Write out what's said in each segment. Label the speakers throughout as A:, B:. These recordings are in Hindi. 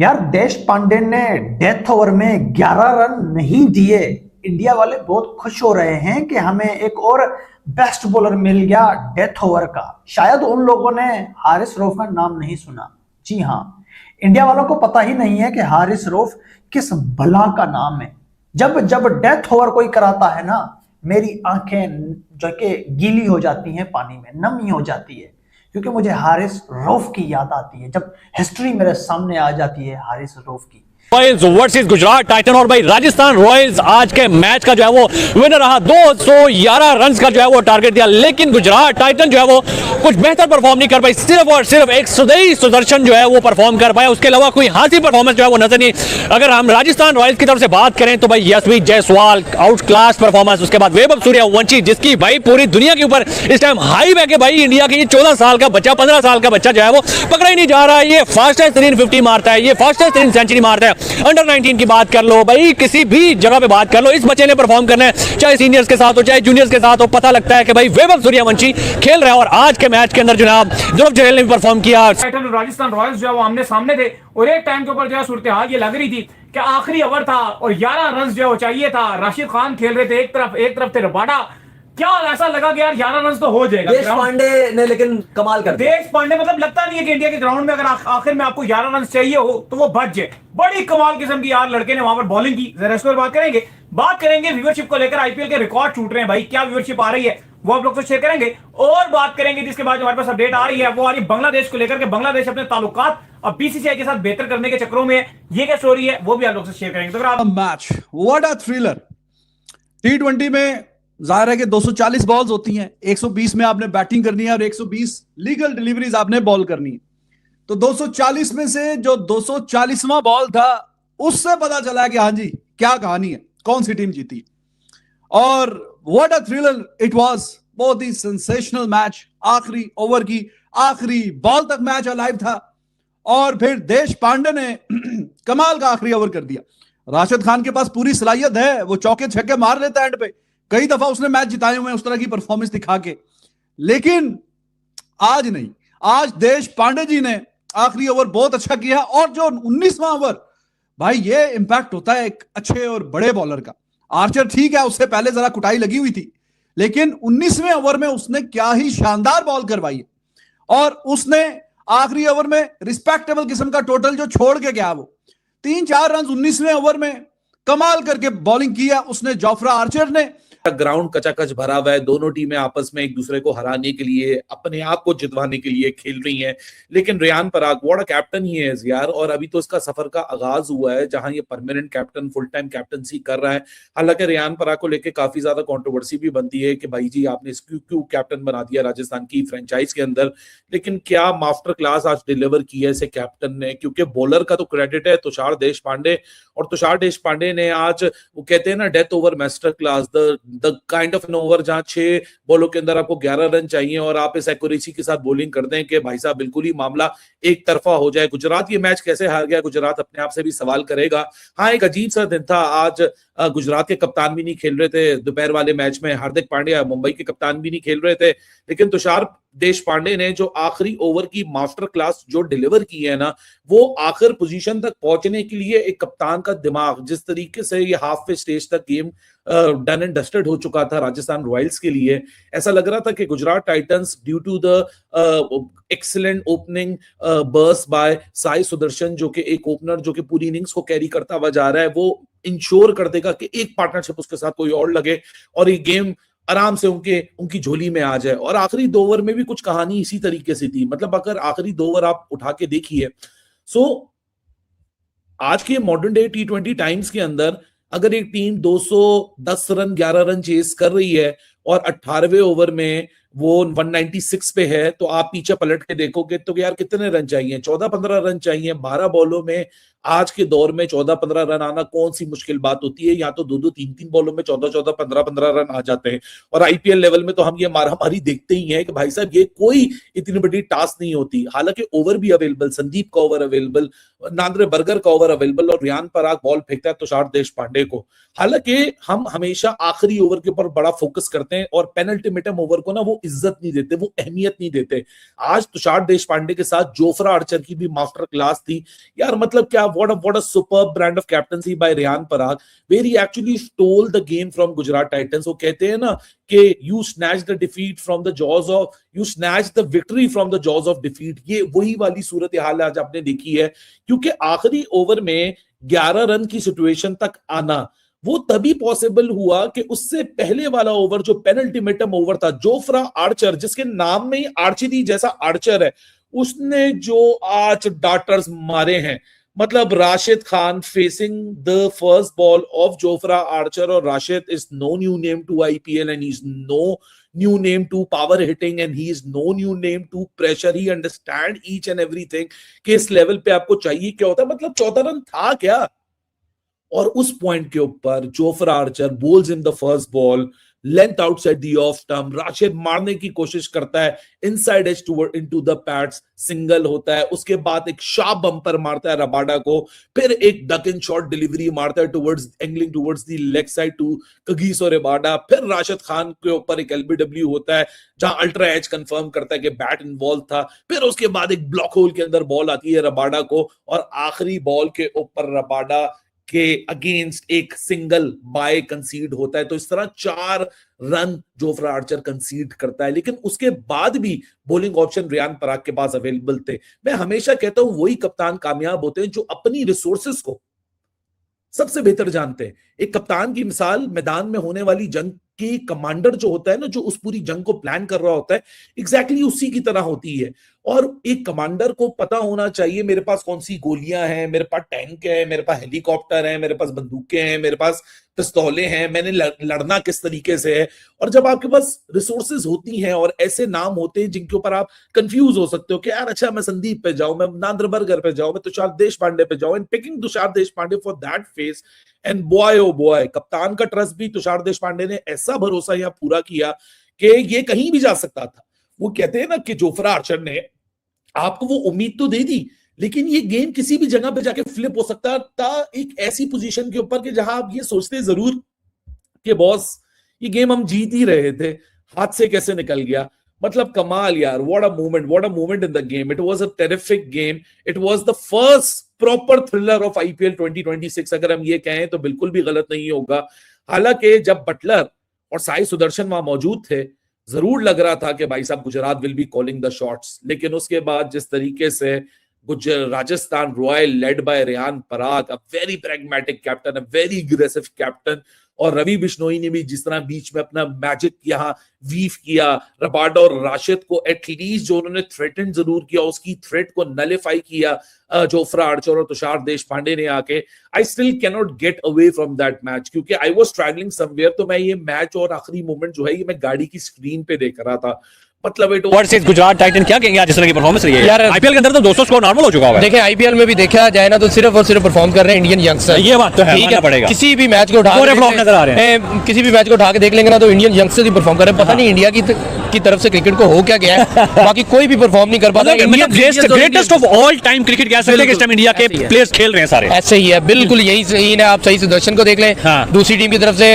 A: यार देश पांडे ने डेथ ओवर में 11 रन नहीं दिए। इंडिया वाले बहुत खुश हो रहे हैं कि हमें एक और बेस्ट बॉलर मिल गया डेथ ओवर का। शायद उन लोगों ने हारिस रऊफ का नाम नहीं सुना। जी हाँ, इंडिया वालों को पता ही नहीं है कि हारिस रऊफ किस भला का नाम है। जब जब डेथ ओवर कोई कराता है ना, मेरी आंखें जो कि गीली हो जाती हैं, पानी में नमी हो जाती है, क्योंकि मुझे हारिस रऊफ की याद आती है। जब हिस्ट्री मेरे सामने आ जाती है हारिस रऊफ की।
B: Royals versus Gujarat Titan. और भाई राजस्थान रॉयल्स आज के मैच का जो है वो विनर रहा। 211 रन का जो है वो टारगेट दिया, लेकिन गुजरात टाइटन जो है वो कुछ बेहतर परफॉर्म नहीं कर पाई। सिर्फ और सिर्फ एक सुदेई सुदर्शन जो है वो परफॉर्म कर पाया, उसके अलावा कोई हासिल परफॉर्मेंस जो है वो नजर नहीं। अगर हम राजस्थान रॉयल्स की तरफ से बात करें तो भाई Yashvi Jaiswal out class performance, उसके बाद वैभव सूर्यवंशी जिसकी भाई पूरी दुनिया के ऊपर इस टाइम हाई बैक है। भाई इंडिया की 14 साल का बच्चा, 15 साल का बच्चा जो है वो पकड़ा ही नहीं जा रहा है। ये फास्टेस्ट 350 मारता है, ये फास्टेस्ट 3 सेंचुरी मारता है। अंडर 19 की बात कर लो, भाई किसी भी जगह पे बात कर लो, इस बच्चे ने परफॉर्म करना है, चाहे सीनियर्स के साथ हो चाहे जूनियर्स के साथ हो। पता लगता है कि भाई वैभव सूर्यवंशी खेल रहा है। और आज के मैच के अंदर जनाब ध्रुव जरेल ने भी परफॉर्म किया।
C: टाइटन और राजस्थान रॉयल्स जो है वो आमने सामने थे और एक टाइम के ऊपर जो है सूरत हाल ये लग रही थी कि आखिरी ओवर था और 11 रन जो है वो चाहिए था। राशिद खान खेल रहे थे एक तरफ थे रबाडा। क्या ऐसा लगा कि यार 11 रन तो हो जाएगा।
D: देश पांडे ने लेकिन कमाल कर दिया।
C: देश पांडे मतलब लगता नहीं है कि इंडिया के ग्राउंड में अगर आखिर में आपको 11 रन चाहिए हो तो वो बच जाए। बड़ी कमाल किस्म की यार लड़के ने वहां पर बॉलिंग की। जरा इस पर बात करेंगे व्यूअरशिप को लेकर। आईपीएल के रिकॉर्ड टूट रहे हैं भाई, क्या व्यूअरशिप आ रही है वो आप लोग तो शेयर करेंगे। और बात करेंगे जिसके बाद हमारे पास अपडेट आ रही है वो आ रही बांग्लादेश को लेकर के। बांग्लादेश अपने ताल्लुकात अब बीसीसीआई के साथ बेहतर करने के चक्रों में ये क्या स्टोरी है वो भी आप लोग से शेयर करेंगे। तो आप
E: मैच व्हाट अ थ्रिलर। टी20 में जाहिर है कि 240 बॉल्स होती हैं, 120 में आपने बैटिंग करनी है और 120 लीगल डिलीवरीज आपने बॉल करनी है। तो 240 में से जो 240वां बॉल था उससे पता चला कि हाँ जी क्या कहानी है, कौन सी टीम जीती। और what a thriller it was. बहुत ही सेंसेशनल मैच। आखिरी ओवर की आखिरी बॉल तक मैच अलाइव था और फिर देश पांडे ने कमाल का आखिरी ओवर कर दिया। राशिद खान के पास पूरी सलाहियत है, वो चौके छक्के मार लेता है एंड पे। कई दफा उसने मैच जिताए हुए हैं उस तरह की परफॉर्मेंस दिखा के, लेकिन आज नहीं। आज देश पांडे जी ने आखिरी ओवर बहुत अच्छा किया। और जो 19वां ओवर, भाई ये इंपैक्ट होता है एक अच्छे और बड़े बॉलर का। आर्चर ठीक है, उससे पहले जरा कुटाई लगी हुई थी, लेकिन 19वें ओवर में उसने क्या ही शानदार बॉल करवाई है। और उसने आखिरी ओवर में रिस्पेक्टेबल किस्म का टोटल जो छोड़ के गया, वो 3-4 रन 19वें ओवर में कमाल करके बॉलिंग किया उसने, जोफ्रा आर्चर ने।
F: ग्राउंड कचाकच भरा हुआ है, दोनों टीमें आपस में एक दूसरे को हराने के लिए, अपने आप को जितवाने के लिए खेल रही हैं। लेकिन Riyan Parag what a captain ही है यार। और अभी तो इसका सफर का आगाज हुआ है जहां ये permanent captain full time captaincy कर रहा है। हालांकि रियान पराग को लेकर काफी ज्यादा कंट्रोवर्सी भी बनती है कि भाई जी आपने इसको क्यों कैप्टन बना दिया राजस्थान की फ्रेंचाइज के अंदर। लेकिन क्या मास्टर क्लास आज डिलीवर किया इसे कैप्टन ने, क्योंकि बॉलर का तो क्रेडिट है तुषार देशपांडे। और तुषार देशपांडे ने आज, वो कहते हैं ना death over master class, the kind of an over जहां 6 बॉलों के अंदर आपको 11 रन चाहिए और आप इस एक्यूरेसी के साथ बॉलिंग कर दें कि भाई साहब बिल्कुल ही मामला एक तरफा हो जाए। गुजरात ये मैच कैसे हार गया, गुजरात अपने आप से भी सवाल करेगा। हाँ, एक अजीब सा दिन था आज। गुजरात के कप्तान भी नहीं खेल रहे थे दोपहर वाले मैच में, हार्दिक पांड्या मुंबई के कप्तान भी नहीं खेल रहे थे। लेकिन तुषार देशपांडे ने जो आखिरी ओवर की मास्टर क्लास जो डिलीवर की है ना, वो आखिर पोजीशन तक पहुंचने के लिए एक कप्तान का दिमाग, जिस तरीके से ये हाफ वे स्टेज तक गेम डन एंड डस्टेड हो चुका था राजस्थान रॉयल्स के लिए, ऐसा लग रहा था कि Gujarat Titans due to the excellent opening burst by Sai Sudharsan, जो कि एक ओपनर जो कि पूरी इनिंग्स को कैरी करता हुआ जा रहा है, वो इंश्योर कर देगा कि एक पार्टनरशिप उसके साथ कोई और लगे और ये गेम आराम से उनकी झोली में आ जाए। और आखिरी 2 ओवर में भी कुछ कहानी इसी तरीके से थी। मतलब अगर आखिरी 2 ओवर आप उठा के देखिए, आज के मॉडर्न डे टी20 टाइम्स के अंदर अगर एक टीम 210 रन 11 रन चेस कर रही है और 18वें ओवर में वो 196 पे है, तो आप पीछे पलट के देखोगे तो यार कितने रन चाहिए, 14-15 रन चाहिए। 12 बॉलों में आज के दौर में 14-15 रन आना कौन सी मुश्किल बात होती है। या तो 2-2, 3-3 बॉलों में 14-14, 15-15 रन आ जाते हैं। और आईपीएल लेवल में तो हम ये मारामारी देखते ही हैं कि भाई साहब ये कोई इतनी बड़ी टास्क नहीं होती। हालांकि ओवर भी अवेलेबल, संदीप का ओवर अवेलेबल, नांद्रे बर्गर का ओवर अवेलेबल, और रियान पराग बॉल फेंकता है तुषार देशपांडे को। हालांकि हम हमेशा आखिरी ओवर के ऊपर बड़ा फोकस करते हैं में और पेनल्टीमेटम ओवर को ना वो इज्जत नहीं देते, वो अहमियत नहीं देते। आज तुषार देशपांडे के साथ जोफ्रा आर्चर की भी मास्टर क्लास थी यार। मतलब क्या what a superb brand of captaincy by Riyan Parag, where he actually stole the game from Gujarat Titans. वो कहते हैं ना कि you snatch the defeat from the jaws of, you snatch the victory from the jaws of defeat. ये वही वाली सूरत हाल आज आपने देखी है, क्योंकि आखिरी ओवर में 11 रन की सिचुएशन तक आना वो तभी पॉसिबल हुआ कि उससे पहले वाला ओवर जो पेनल्टीमेटम ओवर था, जोफ्रा आर्चर, जिसके नाम में ही आर्चरी जैसा आर्चर है, उसने जो आर्च डार्टर्स मारे हैं। मतलब Rashid Khan facing the first ball of Jofra Archer, और Rashid is no new name to IPL and he is no new name to power hitting and he is no new name to pressure. He understand each and everything कि इस लेवल पे आपको चाहिए क्या होता है। मतलब 14 रन था क्या, और उस पॉइंट के ऊपर Jofra Archer bowls in the first ball, length outside the off stump, Rashid मारने की कोशिश करता है inside edge toward into the pads, single होता है। उसके बाद एक शार्प बम्पर मारता है रबाडा को, फिर एक डक इन शॉट डिलीवरी मारता है towards angling towards the leg side to Kagiso Rabada. फिर राशिद खान के ऊपर एक एलबीडब्ल्यू होता है जहां अल्ट्रा एज कंफर्म करता है कि बैट इन्वॉल्व था। फिर उसके बाद एक ब्लॉक होल के अंदर बॉल आती है रबाडा को, और आखिरी बॉल के ऊपर रबाडा के अगेंस्ट एक सिंगल बाय कंसीड होता है। तो इस तरह 4 रन जोफ्रा आर्चर कंसीड करता है, लेकिन उसके बाद भी बॉलिंग ऑप्शन रेयान पराग के पास अवेलेबल थे। मैं हमेशा कहता हूं वही कप्तान कामयाब होते हैं जो अपनी रिसोर्सेस को सबसे बेहतर जानते हैं। एक कप्तान की मिसाल मैदान में होने वाली जंग के कमांडर जो होता है ना, जो उस पूरी जंग को प्लान कर रहा होता है, एग्जैक्टली उसी की तरह होती है। और एक कमांडर को पता होना चाहिए मेरे पास कौन सी गोलियां हैं, मेरे पास टैंक है, मेरे पास हेलीकॉप्टर है, मेरे पास बंदूकें हैं, मेरे पास पिस्तौलें हैं, मैंने लड़ना किस तरीके से है। और जब आपके पास रिसोर्सेज होती हैं और ऐसे नाम होते हैं जिनके ऊपर आप कंफ्यूज हो सकते हो कि यार अच्छा मैं संदीप पे जाऊं, मैं नांद्रबर्गर पे जाऊं, मैं तुषार देशपांडे पे जाऊं, and picking Tushar Deshpande for that face, and boy oh boy, कप्तान का ट्रस्ट भी तुषार देशपांडे ने ऐसा भरोसा यहाँ पूरा किया कि ये कहीं भी जा सकता था। वो कहते हैं ना कि जोफ्रा आर्चर ने आपको वो उम्मीद तो दे दी, लेकिन ये गेम किसी भी जगह पे जाके फ्लिप हो सकता था एक ऐसी पोजीशन के ऊपर कि जहां आप ये सोचते जरूर कि बॉस ये गेम हम जीत ही रहे थे, हाथ से कैसे निकल गया। मतलब कमाल यार, what a moment in the game. It was a terrific game, it was the first proper thriller of IPL 2026, अगर हम ये कहें तो बिल्कुल भी गलत नहीं होगा। हालांकि जब बटलर और साई सुदर्शन वहां मौजूद थे, जरूर लग रहा था कि भाई साहब Gujarat will be calling the shots, लेकिन उसके बाद जिस तरीके से Rajasthan Royal led by Riyan Parag, a very pragmatic captain, a very aggressive captain, और रवि बिश्नोई ने भी जिस तरह बीच में अपना मैजिक यहाँ वीव किया, रबाडा और राशिद को एटलीस्ट जो उन्होंने थ्रेटन जरूर किया, उसकी थ्रेट को नलिफाई किया जोफ्रा आर्चर और तुषार देशपांडे ने आके। I still can not get away from that match, क्योंकि आई वाज ट्रैवलिंग समवेयर, तो मैं ये मैच और आखिरी मोमेंट जो है ये मैं गाड़ी की स्क्रीन पे देख रहा था। मतलब
B: वर्सेस गुजरात टाइटन, क्या कहेंगे आज इस तरह की परफॉर्मेंस रही है यार? आईपीएल के अंदर तो 200 स्कोर नॉर्मल हो चुका है।
G: देखिए आईपीएल में भी देखा जाए ना तो सिर्फ और सिर्फ परफॉर्म कर रहे हैं इंडियन यंगस्टर।
B: ये बात तो है,
G: ठीक
B: मानना पड़ेगा।
G: किसी भी मैच को उठा
B: नजर आ रहे हैं,
G: किसी भी मैच को उठा के देख लेंगे ना तो इंडियन यंगस्टर ही परफॉर्म कर रहे हैं। पता नहीं इंडिया की तरफ से क्रिकेट को हो क्या गया है, बाकी कोई भी परफॉर्म नहीं कर पाता।
B: Greatest of all time cricket कह सकते हैं कि इस टाइम इंडिया के प्लेयर्स खेल रहे हैं सारे।
G: ऐसे ही है, बिल्कुल यही सही है। आप सही सुदर्शन को देख लें, दूसरी टीम की तरफ से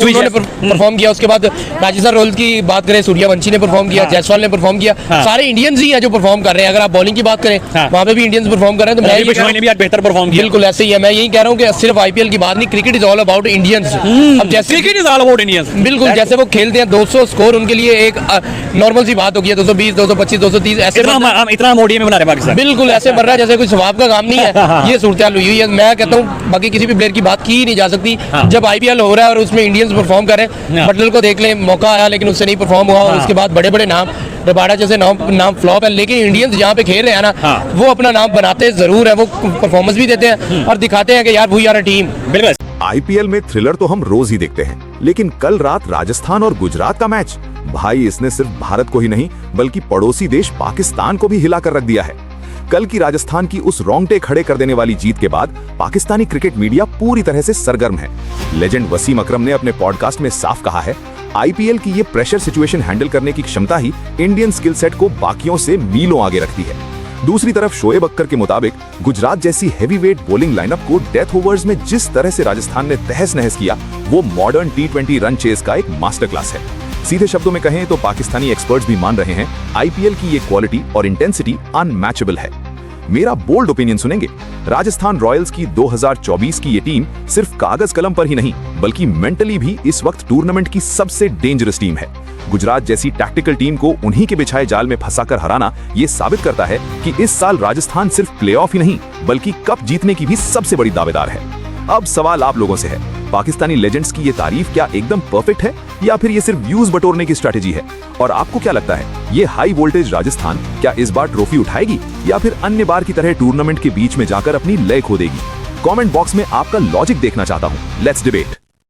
G: उन्होंने परफॉर्म किया। उसके बाद राजस्थान रॉयल्स की बात करें, सूर्यवंशी ने परफॉर्म किया, जायसवाल ने परफॉर्म किया, सारे इंडियंस ही है जो परफॉर्म कर रहे हैं। अगर आप बॉलिंग की बात करें वहां पे भी इंडियंस परफॉर्म कर रहे हैं, तो मैं
B: भी आज बेहतर परफॉर्म किया।
G: बिल्कुल ऐसे ही है। मैं यही कह रहा हूं कि सिर्फ आईपीएल की बात नहीं, cricket is all about Indians. अब जैसे
B: cricket is all about Indians,
G: बिल्कुल जैसे वो खेलते हैं 200 स्कोर उनके लिए एक नॉर्मल सी बात होगी, 220, 225, 230 ऐसे
B: इतना मोडी में बना रहे पाकिस्तान।
G: बिल्कुल ऐसे बढ़ रहा है जैसे कोई स्वभाव का काम नहीं है। ये सूरत हुई है। मैं कहता हूँ बाकी किसी भी प्लेयर की बात की नहीं जा सकती। जब आईपीएल हो रहा है और उसमें इंडियंस परफॉर्म कर रहे हैं, बटलर को देख लें, मौका आया लेकिन उससे नहीं परफॉर्म हुआ। और उसके बाद बड़े बड़े नाम, रबाडा जैसे नाम फ्लॉप है, लेकिन इंडियंस जहाँ पे खेल रहे हैं ना वो अपना नाम बनाते जरूर है, वो परफॉर्मेंस भी देते हैं और दिखाते हैं कि यार we are a team.
H: IPL में थ्रिलर तो हम रोज ही देखते हैं, लेकिन कल रात राजस्थान और गुजरात का मैच, भाई इसने सिर्फ भारत को ही नहीं बल्कि पड़ोसी देश पाकिस्तान को भी हिला कर रख दिया है। कल की राजस्थान की उस रोंगटे खड़े कर देने वाली जीत के बाद पाकिस्तानी क्रिकेट मीडिया पूरी तरह से सरगर्म है। लेजेंड वसीम अकरम ने अपने पॉडकास्ट में साफ कहा है, आईपीएल की ये प्रेशर सिचुएशन हैंडल करने की क्षमता ही इंडियन स्किल सेट को बाकियों से मीलों आगे रखती है। दूसरी तरफ शोएब अख्तर के मुताबिक गुजरात जैसी हैवीवेट बॉलिंग लाइनअप को डेथ ओवर्स में जिस तरह से राजस्थान ने तहस नहस किया, वो मॉडर्न T20 रन चेस का एक मास्टर क्लास है। सीधे शब्दों में कहें तो पाकिस्तानी एक्सपर्ट्स भी मान रहे हैं आईपीएल की ये क्वालिटी और इंटेंसिटी अनमैचेबल है। मेरा बोल्ड ओपिनियन सुनेंगे? राजस्थान रॉयल्स की 2024 की ये टीम सिर्फ कागज कलम पर ही नहीं बल्कि मेंटली भी इस वक्त टूर्नामेंट की सबसे डेंजरस टीम है। गुजरात जैसी टैक्टिकल टीम को उन्हीं के बिछाए जाल में फंसाकर हराना ये साबित करता है कि इस साल राजस्थान सिर्फ प्लेऑफ ही नहीं बल्कि कप जीतने की भी सबसे बड़ी दावेदार है। अब सवाल आप लोगों से है, पाकिस्तानी लेजेंड्स की ये तारीफ क्या एकदम परफेक्ट है या फिर ये सिर्फ व्यूज बटोरने की स्ट्रेटेजी है? और आपको क्या लगता है, ये हाई वोल्टेज राजस्थान क्या इस बार ट्रॉफी उठाएगी या फिर अन्य बार की तरह टूर्नामेंट के बीच में जाकर अपनी लय खो देगी? कमेंट बॉक्स में आपका लॉजिक देखना चाहता हूं। Let's debate.